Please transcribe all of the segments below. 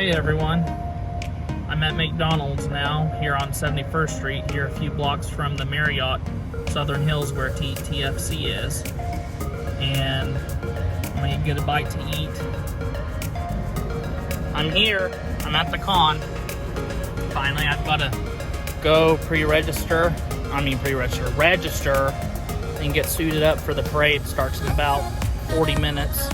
Hey everyone, I'm at McDonald's now here on 71st Street, here a few blocks from the Marriott Southern Hills where TTFC is, and I'm gonna get a bite to eat. I'm here, I'm at the con. Finally, I've gotta go register and get suited up for the parade. It starts in about 40 minutes.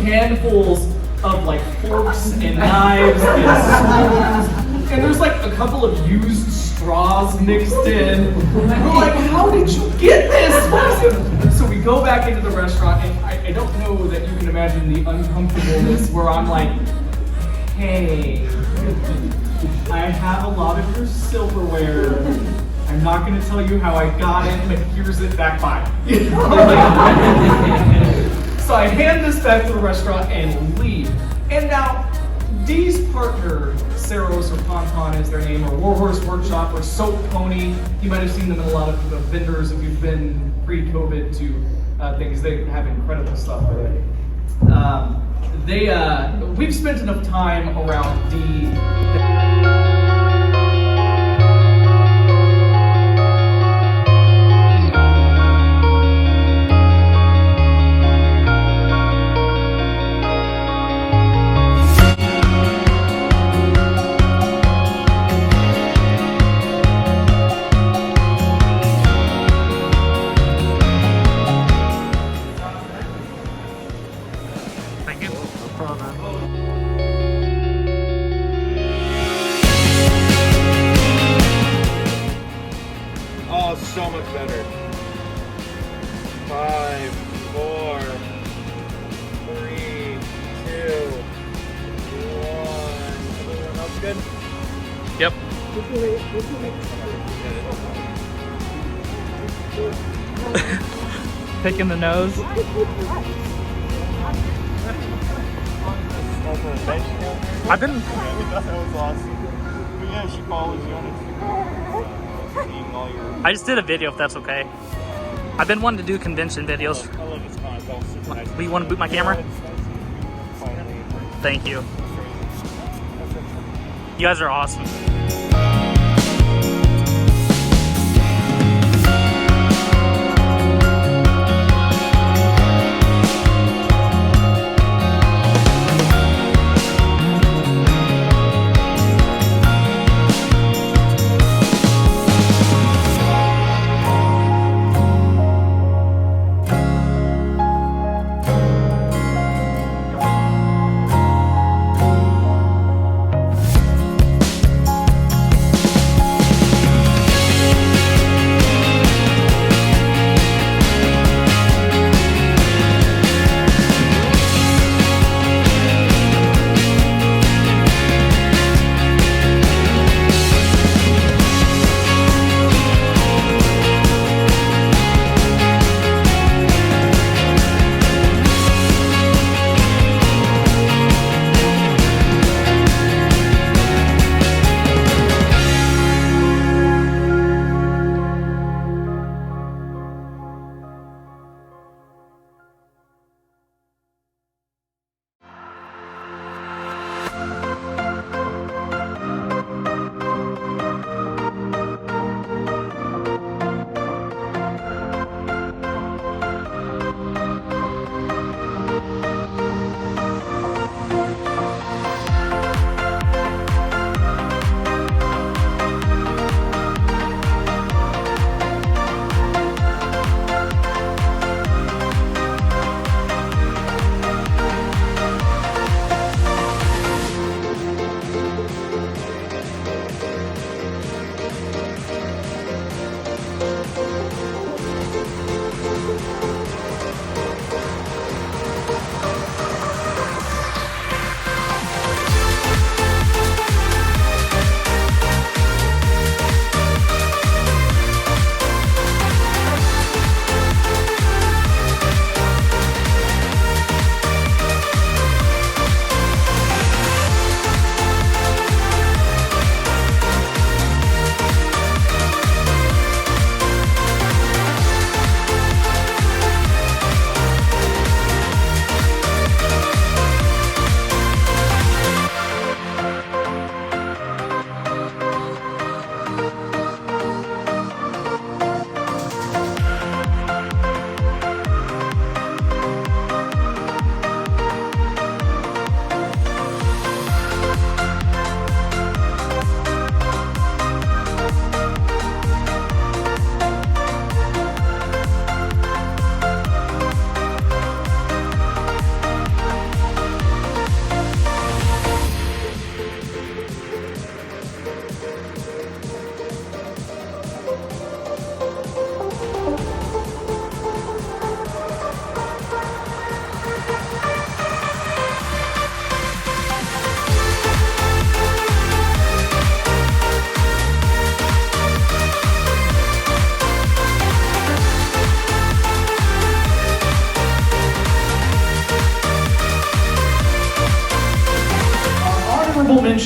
Handfuls of like forks and knives and spoons, and there's like a couple of used straws mixed in. We're like, how did you get this? So we go back into the restaurant, and I don't know that you can imagine the uncomfortableness where I'm like, hey, I have a lot of your silverware. I'm not going to tell you how I got it, but here's it back by. So I hand this back to the restaurant and leave. And now, Dee's partner, Saros or Ponton is their name, or Warhorse Workshop, or Soap Pony. You might have seen them in a lot of the vendors if you've been pre-COVID to things. They have incredible stuff with it. We've spent enough time around Dee. Thank you. Oh, so much better. 5, 4, 3, 2, 1. Everyone else good? Yep. Picking the nose. I've been. Yeah, we thought that was awesome. But yeah, she follows you on Instagram. I just did a video, if that's okay. I've been wanting to do convention videos. I love this con. It's all super nice. Will you want to boot my camera? Thank you. You guys are awesome.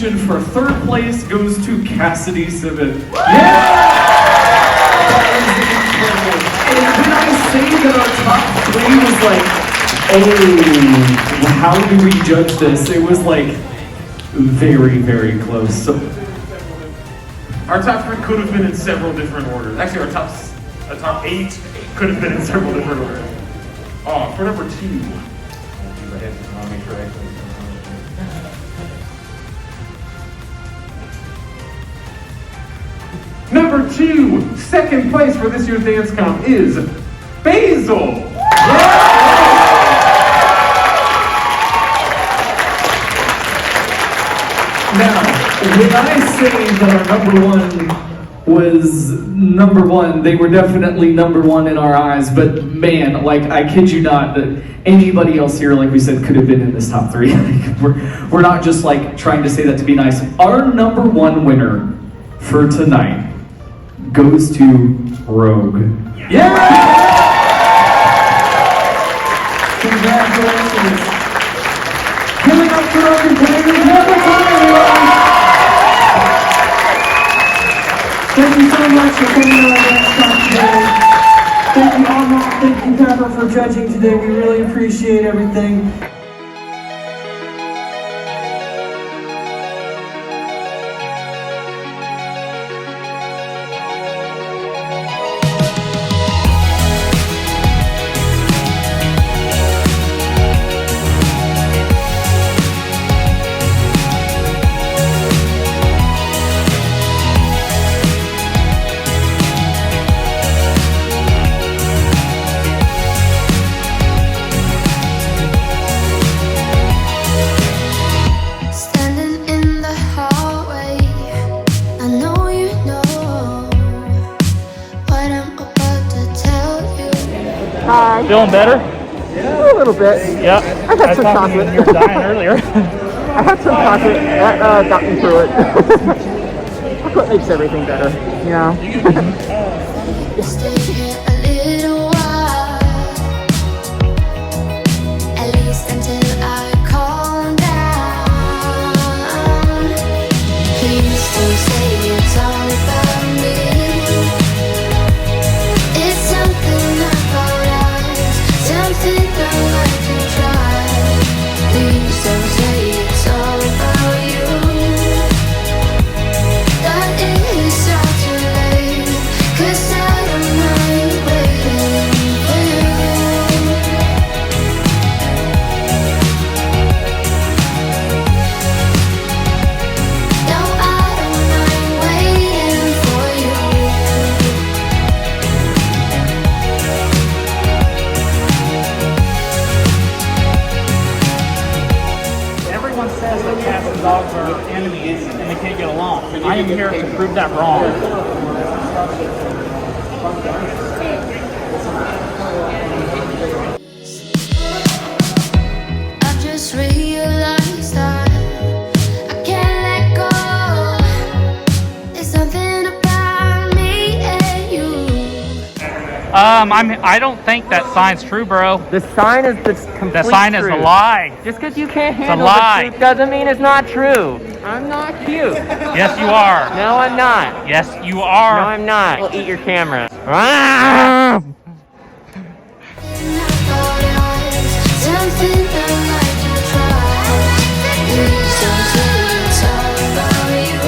mention for third place goes to Cassidy Civet. Yeah! And when I say that our top 3 was like, oh, how do we judge this? It was like very, very close. So, Our top 3 could have been in several different orders. Actually, our top 8 could have been in several different orders. Oh, for number 2. Number 2, second place for this year's dance comp is Basil. now, when I say that our number 1 was number 1, they were definitely number 1 in our eyes, but man, like, I kid you not, that anybody else here, like we said, could have been in this top 3. We're not just like trying to say that to be nice. Our number 1 winner for tonight goes to Rogue. Yeah! Congratulations. Give it up for Rogue and playing number 1, everyone! Thank you so much for coming to our dance comp today. Thank you, Alma. Thank you, Pepper, for judging today. We really appreciate everything. Hi. Feeling better? A little bit. Yep. I had some chocolate. You were dying earlier. I had some chocolate. That got me through it. Chocolate makes everything better, you know? Stay here a little while, at least until I calm down. Please don't say it's all about me. It's something about us, something I like to try. Please don't say it's all about you. That is all too late, 'cause I don't mind waiting for you. No, I don't mind waiting for you. Everyone says that cats and dogs are enemies and they can't get along. I am here to prove that wrong. I've just realized that I can't let go. There's something about me and you. I don't think that sign's true, bro. The sign is the complete The sign is a truth. lie. Just because you can't a handle lie. the truth doesn't mean it's not true. I'm not cute. Yes, you are. No, I'm not. Yes, you No, are. I'm not. We'll eat your camera. Something I like to try. Please don't say it's all about you.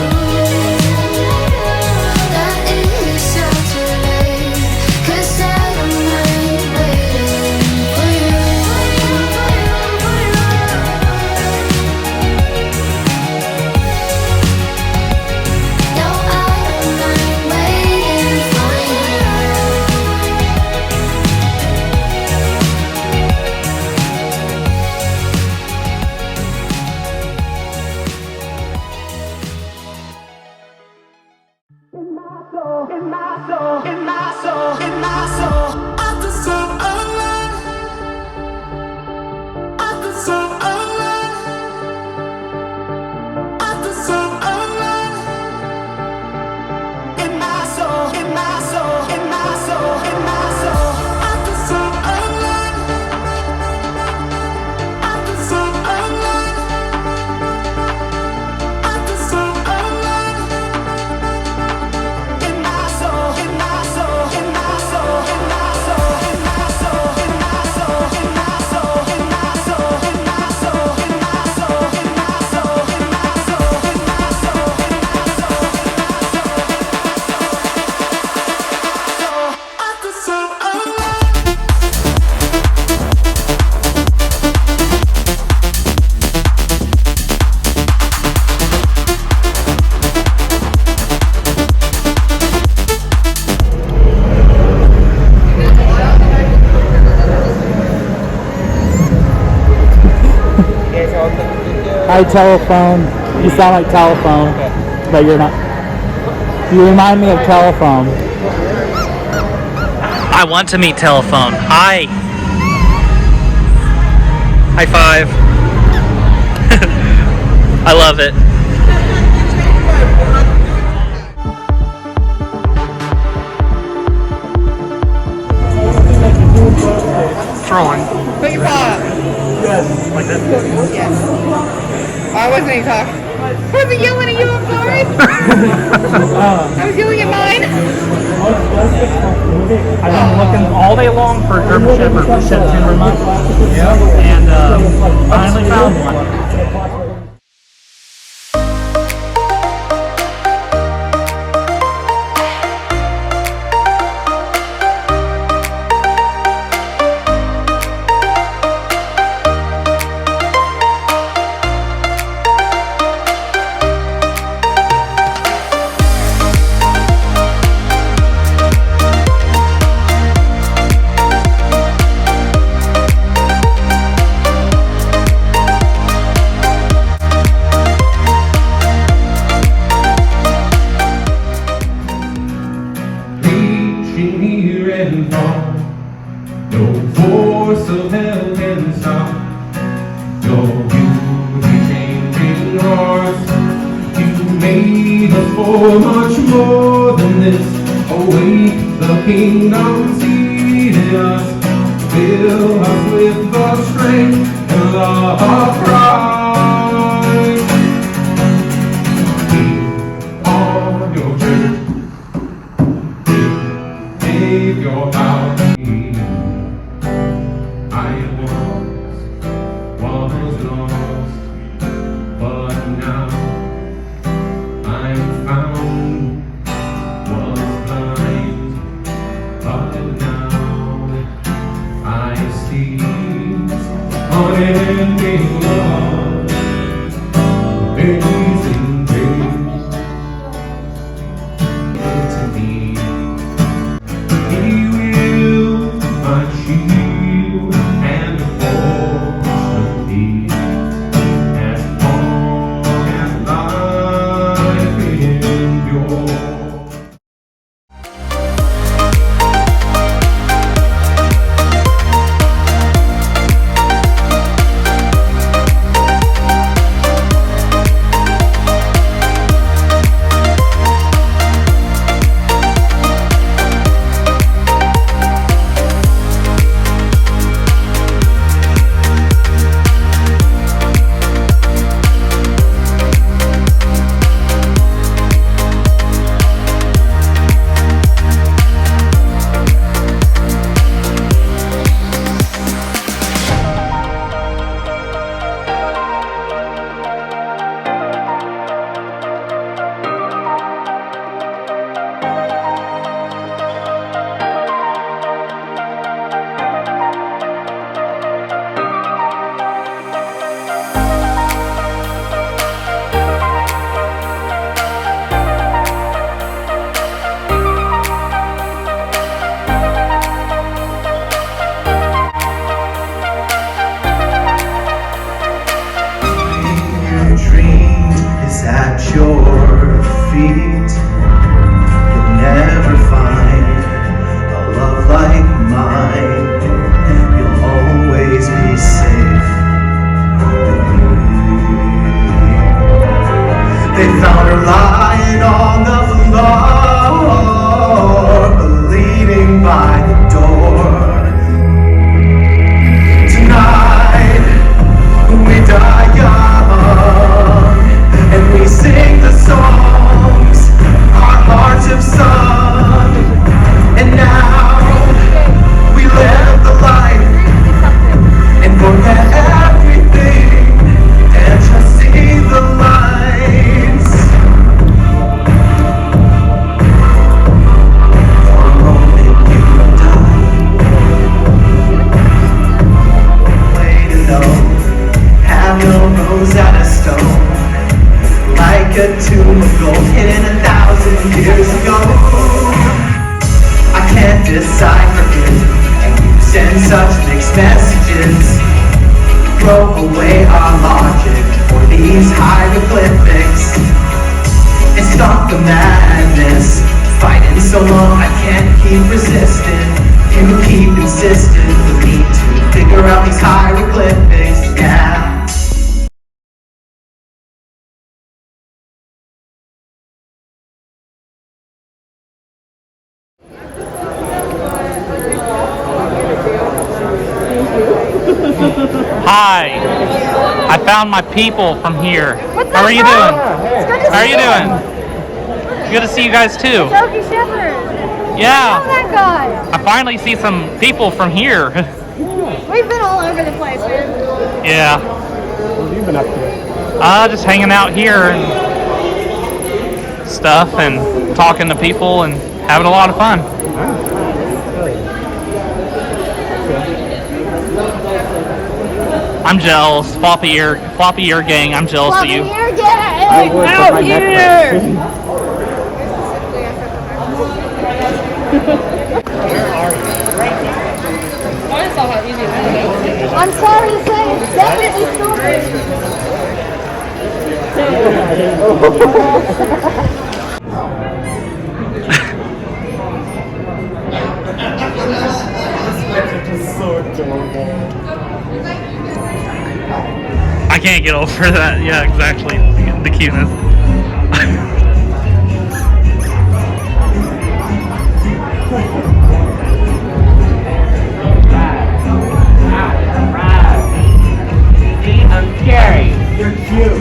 That is all too late, 'cause I don't mind waiting for you. No, I don't mind waiting for you. Hi, telephone. You sound like telephone, but you're not. You remind me of telephone. I want to meet telephone. Hi. High five. I love it. Throwing. Put your paw up. Like this? Yes. Oh, I wasn't even talking. I wasn't yelling at you, I'm sorry. I was yelling at mine. I've been looking all day long for a German Shepherd for September month. And finally found one. Near and far, no force of hell can stop your beauty-changing hearts. You made us for much more than this. Awake, the kingdom seated us. Fill us with the strength and love of Christ. We are your church. Your power. I was lost, but now I'm found. Was blind, but now I see unending love, amazing grace to me. He will my shield and force me as long as life endures. Your feet, you'll never find a love like mine. You'll always be safe with me. They found her lying on the floor, bleeding by the door. Tonight we die young, and we sing the songs our hearts have sung. And now we live the life and forget everything and just see the lights. For a moment you die, way to know, have your rose out of stone, like a tomb of gold hidden 1,000 years ago. I can't decipher it, and you send such mixed messages. Throw away our logic for the these hieroglyphics and stop the madness. Fighting so long I can't keep resisting. You keep insisting for me to figure out these hieroglyphics, yeah. Hi. I found my people from here. How are you doing? How are you doing? Good to see you guys too. Turkey Shepherd. Yeah. Oh that guy. I finally see some people from here. We've been all over the place, man. Yeah. What have you been up to? Just hanging out here and stuff and talking to people and having a lot of fun. I'm jealous. Floppy ear gang, I'm jealous of you. Floppy ear gang. I would, but Out my neck here. hurts. I'm sorry to say, it's definitely strawberry. I can't get over that. Yeah, exactly. The cuteness. I'm scary. You're cute.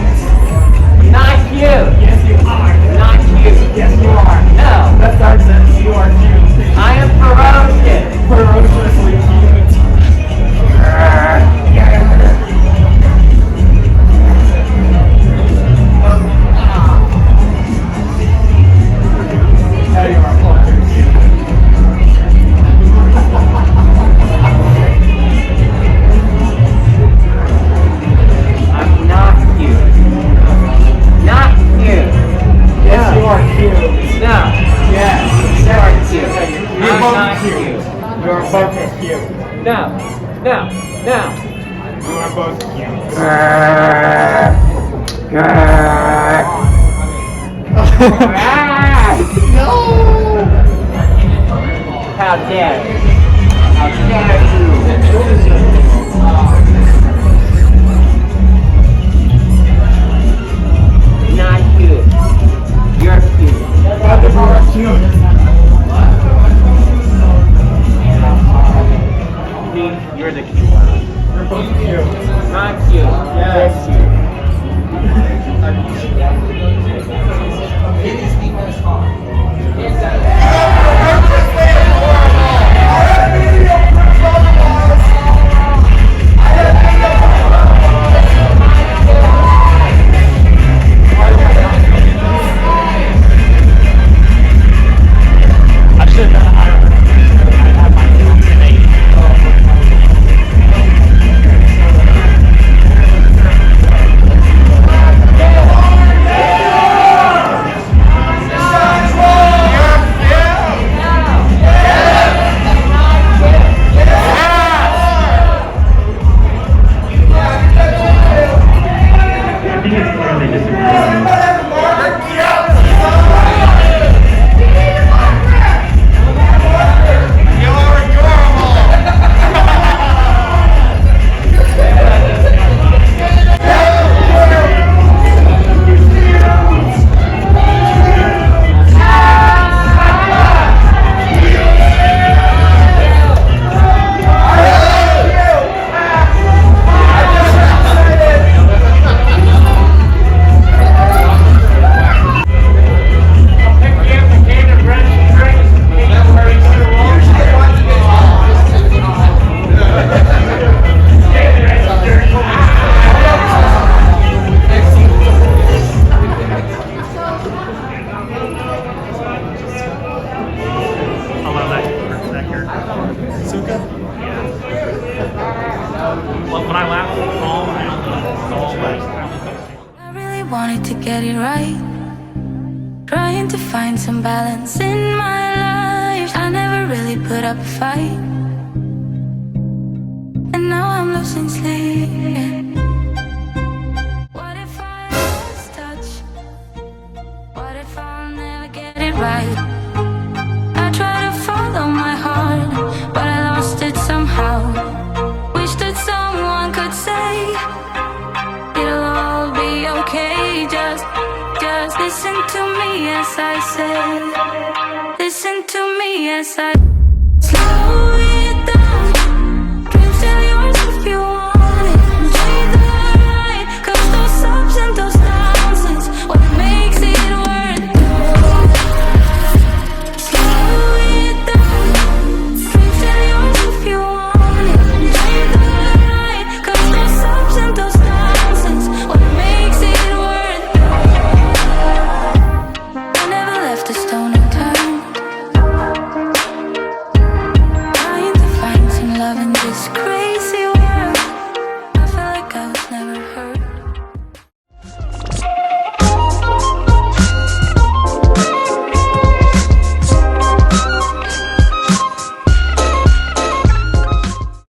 Not cute. Yes, you are. Not cute. Yes, you are. No. That's our sense. You are cute. I am ferocious. Ferociously cute. Hey, you are fucking cute. I'm not cute. Not cute. Yes, you are cute. No. Yes, you are cute. You're I'm not cute. You are both cute. No. No. No. You are both cute. No. How dare you? How dare you? Not cute. You're cute. You're cute. Me, you're the cute one. You're both cute. Not cute. Yes. I should have done it higher. I had my innate. I think it's clear they disagree. When I laugh, it's all like. I really wanted to get it right. Trying to find some balance in my life. I never really put up a fight. And now I'm losing sleep. What if I as I say. Listen to me as I slow